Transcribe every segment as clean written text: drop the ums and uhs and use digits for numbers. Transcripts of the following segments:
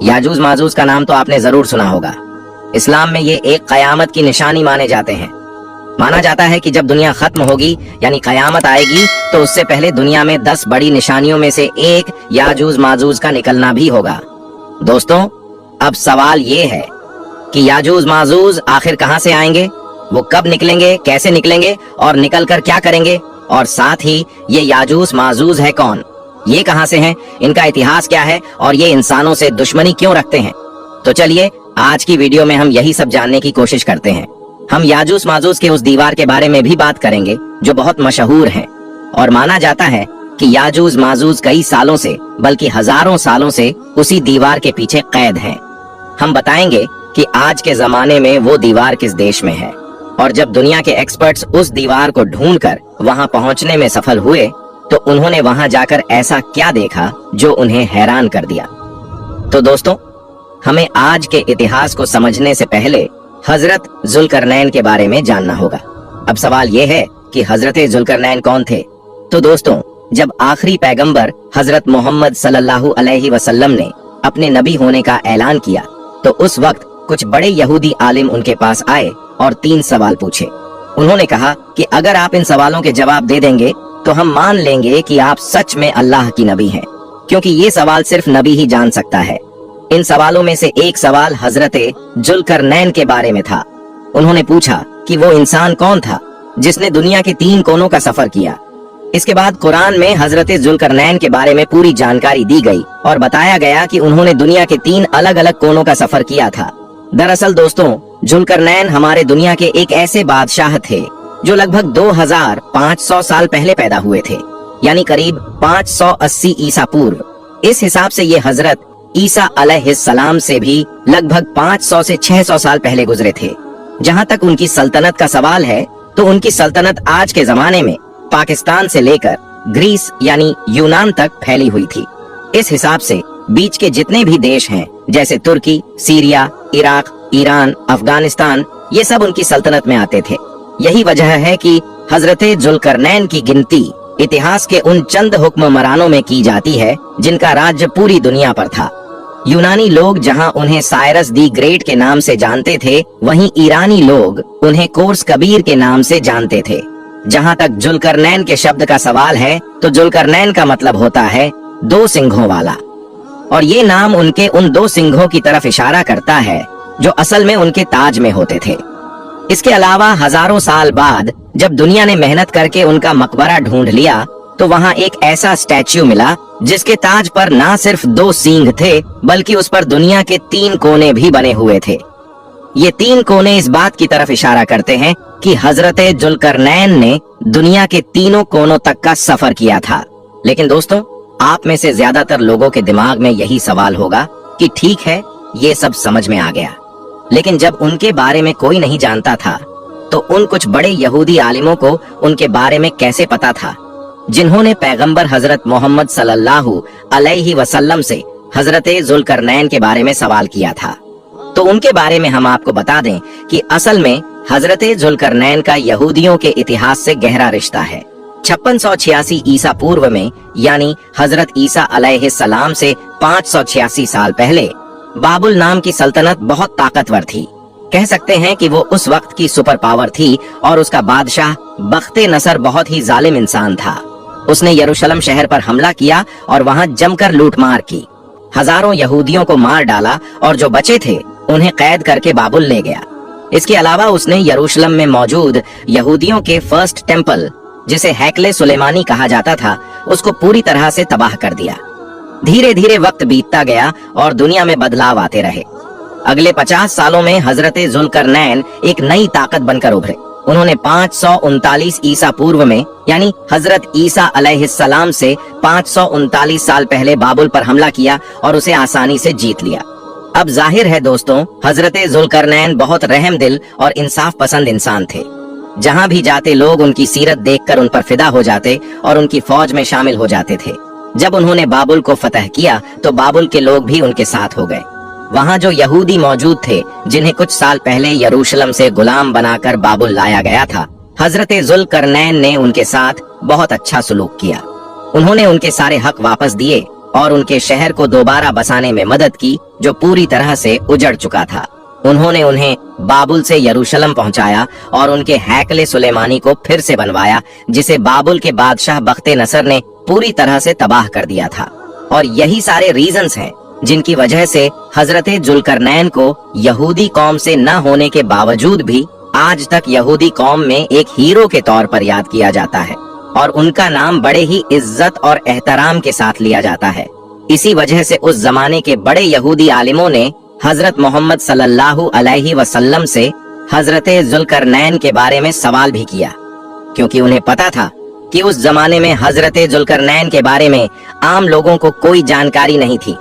याजूज माजूज का नाम तो आपने जरूर सुना होगा। इस्लाम में ये एक कयामत की निशानी माने जाते हैं। माना जाता है कि जब दुनिया खत्म होगी यानी कयामत आएगी तो उससे पहले दुनिया में 10 बड़ी निशानियों में से एक याजूज माजूज का निकलना भी होगा। दोस्तों, अब सवाल ये है कि याजूज माजूज आखिर कहां से आएंगे, वो कब निकलेंगे, कैसे निकलेंगे और निकल कर क्या करेंगे, और साथ ही ये याजूज माजूज है कौन, ये कहां से हैं, इनका इतिहास क्या है और ये इंसानों से दुश्मनी क्यों रखते हैं। तो चलिए आज की वीडियो में हम यही सब जानने की कोशिश करते हैं। हम याजूज माजूज के उस दीवार के बारे में भी बात करेंगे जो बहुत मशहूर है और माना जाता है कि याजूज माजूज कई सालों से बल्कि हजारों सालों से उसी दीवार के पीछे कैद हैं। हम बताएंगे कि आज के जमाने में वो दीवार किस देश में है और जब दुनिया के एक्सपर्ट्स उस दीवार को ढूंढकर वहां पहुंचने में सफल हुए तो उन्होंने वहां जाकर ऐसा क्या देखा जो उन्हें हैरान कर दिया। तो दोस्तों, हमें आज के इतिहास को समझने से पहले हजरत जुल्करनैन के बारे में जानना होगा। अब सवाल ये है कि हजरत जुल्करनैन कौन थे। तो दोस्तों, जब आखिरी पैगंबर हजरत मोहम्मद सल्लल्लाहु अलैहि वसल्लम ने अपने नबी होने का ऐलान किया तो उस वक्त कुछ बड़े यहूदी आलिम उनके पास आए और 3 सवाल पूछे। उन्होंने कहा कि अगर आप इन सवालों के जवाब दे देंगे तो हम मान लेंगे कि आप सच में अल्लाह की नबी हैं, क्योंकि ये सवाल सिर्फ नबी ही जान सकता है। इन सवालों में से एक सवाल हजरत जुल्करनैन के बारे में था। उन्होंने पूछा कि वो इंसान कौन था जिसने दुनिया के 3 कोनों का सफर किया। इसके बाद कुरान में हजरत जुल्करनैन के बारे में पूरी जानकारी दी गई और बताया गया कि उन्होंने दुनिया के 3 अलग अलग कोनों का सफर किया था। दरअसल दोस्तों, जुल्करनैन हमारे दुनिया के एक ऐसे बादशाह थे जो लगभग 2500 साल पहले पैदा हुए थे, यानी करीब 580 ईसा पूर्व। इस हिसाब से ये हजरत ईसा अलैहिस्सलाम से भी लगभग 500 से 600 साल पहले गुजरे थे। जहाँ तक उनकी सल्तनत का सवाल है तो उनकी सल्तनत आज के जमाने में पाकिस्तान से लेकर ग्रीस यानी यूनान तक फैली हुई थी। इस हिसाब से बीच के जितने भी देश हैं जैसे तुर्की, सीरिया, इराक, ईरान, अफगानिस्तान, ये सब उनकी सल्तनत में आते थे। यही वजह है कि हजरत जुल्करनैन की गिनती इतिहास के उन चंद हुक्मरानों में की जाती है जिनका राज्य पूरी दुनिया पर था। यूनानी लोग जहां उन्हें साइरस दी ग्रेट के नाम से जानते थे, वहीं ईरानी लोग उन्हें कोर्स कबीर के नाम से जानते थे। जहां तक जुल्करनैन के शब्द का सवाल है तो जुल्करनैन का मतलब होता है 2 सिंघों वाला, और ये नाम उनके उन 2 सिंघों की तरफ इशारा करता है जो असल में उनके ताज में होते थे। इसके अलावा हजारों साल बाद जब दुनिया ने मेहनत करके उनका मकबरा ढूंढ लिया तो वहां एक ऐसा स्टैच्यू मिला जिसके ताज पर ना सिर्फ 2 सींग थे बल्कि उस पर दुनिया के 3 कोने भी बने हुए थे। ये 3 कोने इस बात की तरफ इशारा करते हैं कि हजरत जुल्करनैन ने दुनिया के 3 कोनों तक का सफर किया था। लेकिन दोस्तों, आप में से ज्यादातर लोगों के दिमाग में यही सवाल होगा कि ठीक है, ये सब समझ में आ गया, लेकिन जब उनके बारे में कोई नहीं जानता था तो उन कुछ बड़े यहूदी आलिमों को उनके बारे में कैसे पता था जिन्होंने पैगंबर हजरत मोहम्मद सल्लल्लाहु अलैहि वसल्लम से हजरत जुल्करनैन के बारे में सवाल किया था। तो उनके बारे में हम आपको बता दें कि असल में हजरत जुल्करनैन का यहूदियों के इतिहास से गहरा रिश्ता है। 5686 ईसा पूर्व में यानी हजरत ईसा अलैहिस्सलाम से 586 साल पहले बाबुल नाम की सल्तनत बहुत ताकतवर थी। कह सकते हैं कि वो उस वक्त की सुपर पावर थी और उसका बादशाह बख्ते नसर बहुत ही जालिम इंसान था। उसने यरूशलेम शहर पर हमला किया और वहां जमकर लूटमार की। हजारों यहूदियों को मार डाला और जो बचे थे उन्हें कैद करके बाबुल ले गया। इसके अलावा उसने यरूशलेम में मौजूद यहूदियों के फर्स्ट टेम्पल, जिसे हैकले सुलेमानी कहा जाता था, उसको पूरी तरह से तबाह कर दिया। धीरे धीरे वक्त बीतता गया और दुनिया में बदलाव आते रहे। अगले 50 सालों में हजरत जुल्करनैन एक नई ताकत बनकर उभरे। उन्होंने 539 ईसा पूर्व में यानी हजरत ईसा अलैहिस्सलाम से 539 साल पहले बाबुल पर हमला किया और उसे आसानी से जीत लिया। अब जाहिर है दोस्तों, हजरत जुल्करनैन बहुत रहम दिल और इंसाफ पसंद इंसान थे। जहां भी जाते लोग उनकी सीरत देखकर उन पर फिदा हो जाते और उनकी फौज में शामिल हो जाते थे। जब उन्होंने बाबुल को फतह किया तो बाबुल के लोग भी उनके साथ हो गए। वहाँ जो यहूदी मौजूद थे जिन्हें कुछ साल पहले यरूशलेम से गुलाम बनाकर बाबुल लाया गया था, हजरत जुल्करनैन ने उनके साथ बहुत अच्छा सलूक किया। उन्होंने उनके सारे हक वापस दिए और उनके शहर को दोबारा बसाने में मदद की जो पूरी तरह से उजड़ चुका था। उन्होंने उन्हें बाबुल से यरूशलेम पहुंचाया और उनके हैकले सुलेमानी को फिर से बनवाया, जिसे बाबुल के बादशाह बख्ते नसर ने पूरी तरह से तबाह कर दिया था। और यही सारे रीजंस हैं जिनकी वजह से हजरत जुल्करनैन को यहूदी कौम से न होने के बावजूद भी आज तक यहूदी कौम में एक हीरो के तौर पर याद किया जाता है और उनका नाम बड़े ही इज्जत और एहतराम के साथ लिया जाता है। इसी वजह से उस जमाने के बड़े यहूदी आलिमों ने हजरत मोहम्मद सल्लल्लाहु अलैहि वसल्लम से हजरत जुल्करनैन के बारे में सवाल भी किया, क्योंकि उन्हें पता था कि उस जमाने में हजरत जुल्करनैन के बारे में आम लोगों को कोई जानकारी नहीं थी।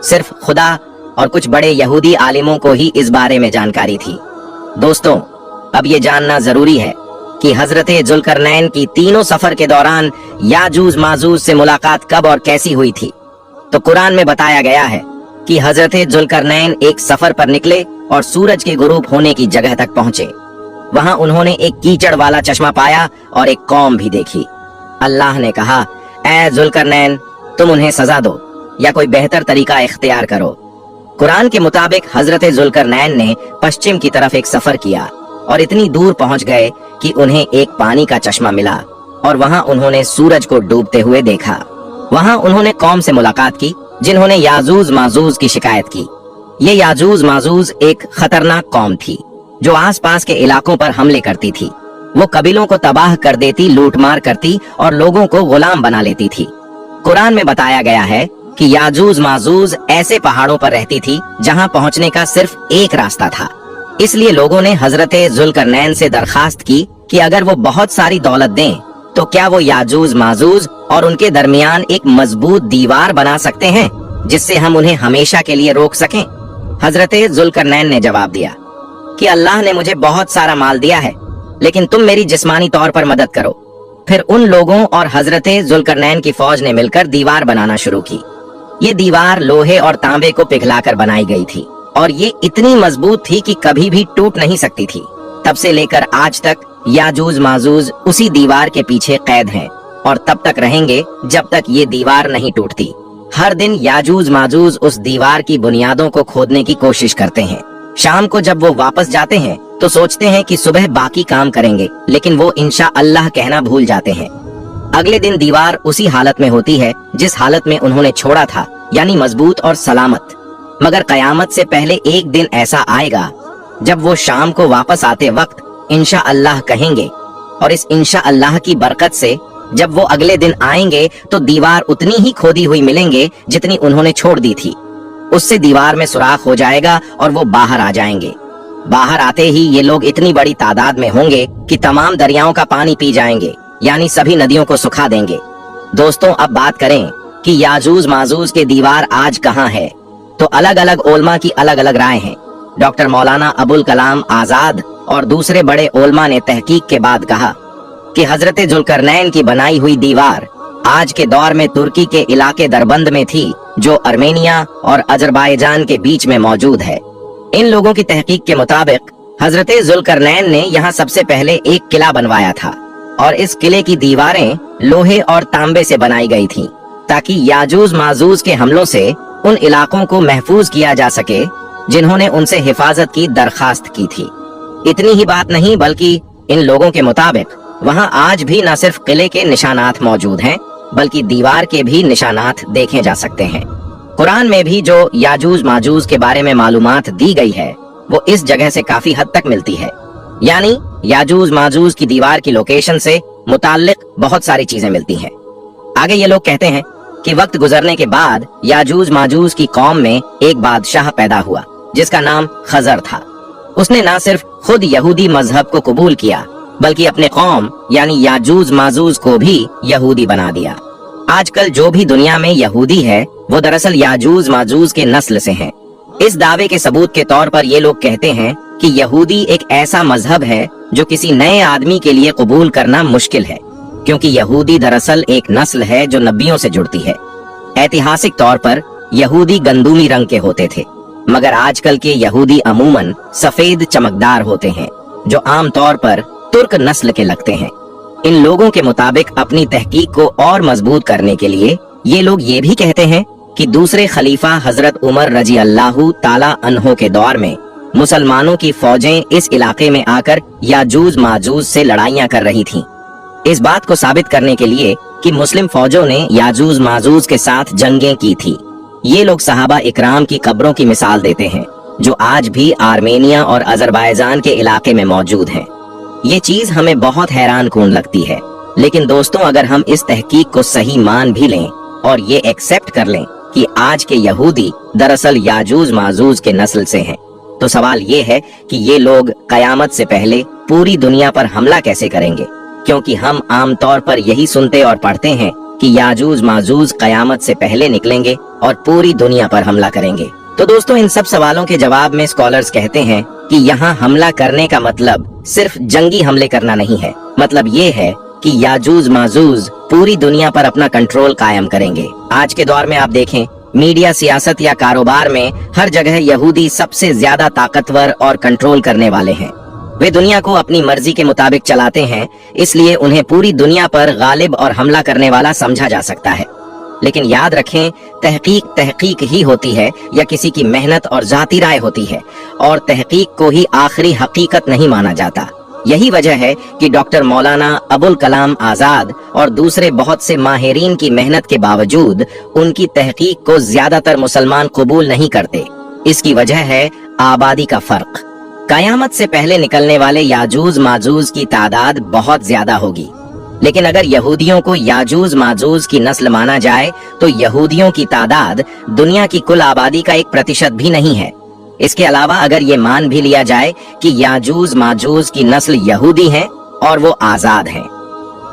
सिर्फ खुदा और कुछ बड़े यहूदी आलिमों को ही इस बारे में जानकारी थी। दोस्तों, अब ये जानना जरूरी है कि हजरत जुल्करनैन की तीनों सफर के दौरान याजूज माजूज से मुलाकात कब और कैसी हुई थी। तो कुरान में बताया गया है कि हजरत जुल्करनैन एक सफर पर निकले और सूरज के गुरूब होने की जगह तक पहुंचे। वहां उन्होंने एक कीचड़ वाला चश्मा पाया और एक कौम भी देखी। अल्लाह ने कहा, ऐ जुल्करनैन, तुम उन्हें सजा दो या कोई बेहतर तरीका इख्तियार करो। कुरान के मुताबिक हजरत जुल्करनैन ने पश्चिम की तरफ एक सफर किया और इतनी दूर पहुंच गए कि उन्हें एक पानी का चश्मा मिला और वहां उन्होंने सूरज को डूबते हुए देखा। वहां उन्होंने कौम से मुलाकात की जिन्होंने याजूज माजूज की शिकायत की। ये याजूज माजूज एक खतरनाक कौम थी जो आसपास के इलाकों पर हमले करती थी। वो कबीलों को तबाह कर देती, लूटमार करती और लोगों को गुलाम बना लेती थी। कुरान में बताया गया है कि याजूज माजूज ऐसे पहाड़ों पर रहती थी जहां पहुंचने का सिर्फ एक रास्ता था। इसलिए लोगों ने हजरत जुल्करनैन से दरखास्त की कि अगर वो बहुत सारी दौलत दें तो क्या वो याजूज माजूज और उनके दरमियान एक मजबूत दीवार बना सकते हैं जिससे हम उन्हें हमेशा के लिए रोक सकें। हजरत जुल्करनैन ने जवाब दिया कि अल्लाह ने मुझे बहुत सारा माल दिया है, लेकिन तुम मेरी जिस्मानी तौर पर मदद करो। फिर उन लोगों और हजरत जुल्करनैन की फौज ने मिलकर दीवार बनाना शुरू की। ये दीवार लोहे और तांबे को पिघलाकर बनाई गई थी और ये इतनी मजबूत थी कि कभी भी टूट नहीं सकती थी। तब से लेकर आज तक याजूज माजूज उसी दीवार के पीछे कैद हैं और तब तक रहेंगे जब तक ये दीवार नहीं टूटती। हर दिन याजूज माजूज उस दीवार की बुनियादों को खोदने की कोशिश करते हैं। शाम को जब वो वापस जाते हैं तो सोचते हैं कि सुबह बाकी काम करेंगे, लेकिन वो इंशा अल्लाह कहना भूल जाते हैं। अगले दिन दीवार उसी हालत में होती है जिस हालत में उन्होंने छोड़ा था, यानी मजबूत और सलामत। मगर कयामत से पहले एक दिन ऐसा आएगा जब वो शाम को वापस आते वक्त इंशा अल्लाह कहेंगे और इस इंशा अल्लाह की बरकत से जब वो अगले दिन आएंगे तो दीवार उतनी ही खोदी हुई मिलेंगे जितनी उन्होंने छोड़ दी थी। उससे दीवार में सुराख हो जाएगा और वो बाहर आ जाएंगे। बाहर आते ही ये लोग इतनी बड़ी तादाद में होंगे कि तमाम दरियाओं का पानी पी जाएंगे, यानी सभी नदियों को सुखा देंगे। दोस्तों, अब बात करें कि याजूज माजूज के दीवार आज कहाँ है, तो अलग अलग ओलमा की अलग अलग राय हैं। डॉक्टर मौलाना अबुल कलाम आजाद और दूसरे बड़े ओलमा ने तहकीक के बाद कहा कि हजरत जुल्करनैन की बनाई हुई दीवार आज के दौर में तुर्की के इलाके दरबंद में थी, जो अर्मेनिया और अजरबैजान के बीच में मौजूद है। इन लोगों की तहकीक के मुताबिक हजरत जुल्करनैन ने यहाँ सबसे पहले एक किला बनवाया था और इस किले की दीवारें लोहे और तांबे से बनाई गई थीं, ताकि याजूज माजूज के हमलों से उन इलाकों को महफूज किया जा सके जिन्होंने उनसे हिफाजत की दरखास्त की थी। इतनी ही बात नहीं, बल्कि इन लोगों के मुताबिक वहाँ आज भी न सिर्फ किले के निशानात मौजूद हैं, बल्कि दीवार के भी निशानात देखे जा सकते हैं। कुरान में भी जो याजूज माजूज के बारे में मालूमात दी गई है वो इस जगह से काफी हद तक मिलती है। यानी याजूज माजूज की दीवार की लोकेशन से मुताल्लिक बहुत सारी चीजें मिलती हैं। आगे ये लोग कहते हैं कि वक्त गुजरने के बाद याजूज माजूज की कौम में एक बादशाह पैदा हुआ जिसका नाम खजर था। उसने न सिर्फ खुद यहूदी मजहब को कबूल किया, बल्कि अपने कौम यानी याजूज माजूज को भी यहूदी बना दिया। आजकल जो भी दुनिया में यहूदी है वो दरअसल याजूज माजूज के नस्ल से हैं। इस दावे के सबूत के तौर पर ये लोग कहते हैं कि यहूदी एक ऐसा मजहब है जो किसी नए आदमी के लिए कबूल करना मुश्किल है, क्योंकि यहूदी दरअसल एक नस्ल है जो नबियों से जुड़ती है। ऐतिहासिक तौर पर यहूदी गंदूमी रंग के होते थे, मगर आजकल के यहूदी अमूमन सफेद चमकदार होते हैं, जो आमतौर पर तुर्क नस्ल के लगते हैं। इन लोगों के मुताबिक अपनी तहकीक को और मजबूत करने के लिए ये लोग ये भी कहते हैं कि दूसरे खलीफा हजरत उमर रजी अल्लाह ताला अन्हो के दौर में मुसलमानों की फौजें इस इलाके में आकर याजूज माजूज से लड़ाइयां कर रही थीं। इस बात को साबित करने के लिए कि मुस्लिम फौजों ने याजूज माजूज के साथ जंगें की थी, ये लोग सहाबा इकराम की कब्रों की मिसाल देते हैं, जो आज भी आर्मेनिया और अजरबैजान के इलाके में मौजूद हैं। ये चीज हमें बहुत हैरान कून लगती है, लेकिन दोस्तों अगर हम इस तहकीक को सही मान भी लें और ये एक्सेप्ट कर लें कि आज के यहूदी दरअसल याजूज माजूज के नस्ल से हैं, तो सवाल ये है कि ये लोग कयामत से पहले पूरी दुनिया पर हमला कैसे करेंगे, क्योंकि हम आमतौर पर यही सुनते और पढ़ते हैं कि याजूज माजूज कयामत से पहले निकलेंगे और पूरी दुनिया पर हमला करेंगे। तो दोस्तों इन सब सवालों के जवाब में स्कॉलर्स कहते हैं कि यहाँ हमला करने का मतलब सिर्फ जंगी हमले करना नहीं है, मतलब ये है कि याजूज माजूज पूरी दुनिया पर अपना कंट्रोल कायम करेंगे। आज के दौर में आप देखें, मीडिया, सियासत या कारोबार में हर जगह यहूदी सबसे ज्यादा ताकतवर और कंट्रोल करने वाले हैं। वे दुनिया को अपनी मर्जी के मुताबिक चलाते हैं, इसलिए उन्हें पूरी दुनिया पर गालिब और हमला करने वाला समझा जा सकता है। लेकिन याद रखें, तहकीक ही होती है या किसी की मेहनत और जाती राय होती है, और तहकीक को ही आखिरी हकीकत नहीं माना जाता। यही वजह है कि डॉक्टर मौलाना अबुल कलाम आजाद और दूसरे बहुत से माहिरीन की मेहनत के बावजूद उनकी तहकीक को ज्यादातर मुसलमान कबूल नहीं करते। इसकी वजह है आबादी का फर्क। कयामत से पहले निकलने वाले याजूज माजूज की तादाद बहुत ज्यादा होगी, लेकिन अगर यहूदियों को याजूज माजूज की नस्ल माना जाए तो यहूदियों की तादाद दुनिया की कुल आबादी का 1% भी नहीं है। इसके अलावा अगर ये मान भी लिया जाए कि याजूज माजूज की नस्ल यहूदी हैं और वो आजाद हैं,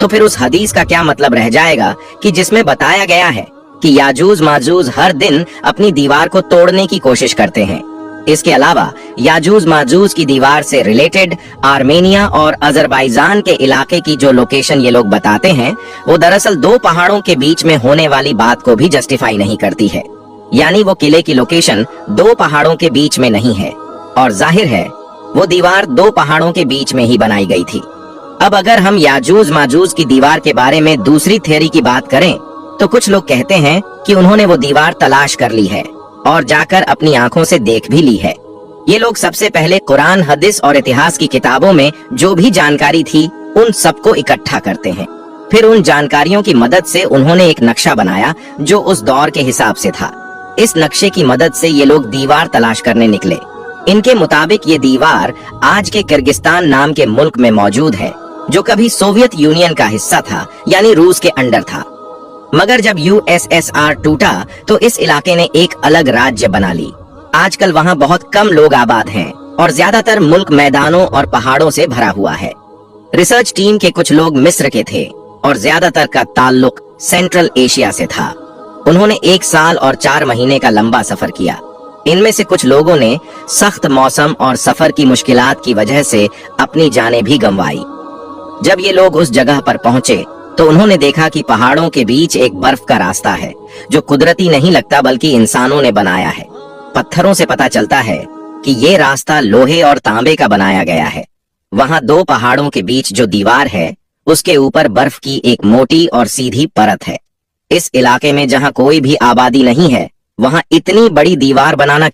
तो फिर उस हदीस का क्या मतलब रह जाएगा कि जिसमें बताया गया है कि याजूज माजूज हर दिन अपनी दीवार को तोड़ने की कोशिश करते हैं। इसके अलावा याजूज माजूज की दीवार से रिलेटेड आर्मेनिया और अजरबैजान के इलाके की जो लोकेशन ये लोग बताते हैं, वो दरअसल 2 पहाड़ों के बीच में होने वाली बात को भी जस्टिफाई नहीं करती है। यानी वो किले की लोकेशन 2 पहाड़ों के बीच में नहीं है, और जाहिर है वो दीवार 2 पहाड़ों के बीच में ही बनाई गई थी। अब अगर हम याजूज माजूज की दीवार के बारे में दूसरी थ्योरी की बात करें, तो कुछ लोग कहते हैं कि उन्होंने वो दीवार तलाश कर ली है और जाकर अपनी आंखों से देख भी ली है। ये लोग सबसे पहले कुरान, हदीस और इतिहास की किताबों में जो भी जानकारी थी उन सबको इकट्ठा करते हैं। फिर उन जानकारियों की मदद से उन्होंने एक नक्शा बनाया जो उस दौर के हिसाब से था। इस नक्शे की मदद से ये लोग दीवार तलाश करने निकले। इनके मुताबिक ये दीवार आज के किर्गिस्तान नाम के मुल्क में मौजूद है, जो कभी सोवियत यूनियन का हिस्सा था, यानी रूस के अंडर था। मगर जब यूएसएसआर टूटा तो इस इलाके ने एक अलग राज्य बना ली। आजकल वहाँ बहुत कम लोग आबाद हैं और ज्यादातर मुल्क मैदानों और पहाड़ों से भरा हुआ है। रिसर्च टीम के कुछ लोग मिस्र के थे और ज्यादातर का ताल्लुक सेंट्रल एशिया से था। उन्होंने 1 साल और 4 महीने का लंबा सफर किया। इनमें से कुछ लोगों ने सख्त मौसम और सफर की मुश्किलात की वजह से अपनी जानें भी गंवाई। जब ये लोग उस जगह पर पहुंचे तो उन्होंने देखा कि पहाड़ों के बीच एक बर्फ का रास्ता है, जो कुदरती नहीं लगता बल्कि इंसानों ने बनाया है। पत्थरों से पता चलता है कि ये रास्ता लोहे और तांबे का बनाया गया है। वहाँ 2 पहाड़ों के बीच जो दीवार है, उसके ऊपर बर्फ की एक मोटी और सीधी परत है। इस इलाके में जहाँ कोई भी आबादी नहीं है, वहाँ इतनी बड़ी दीवार बनाना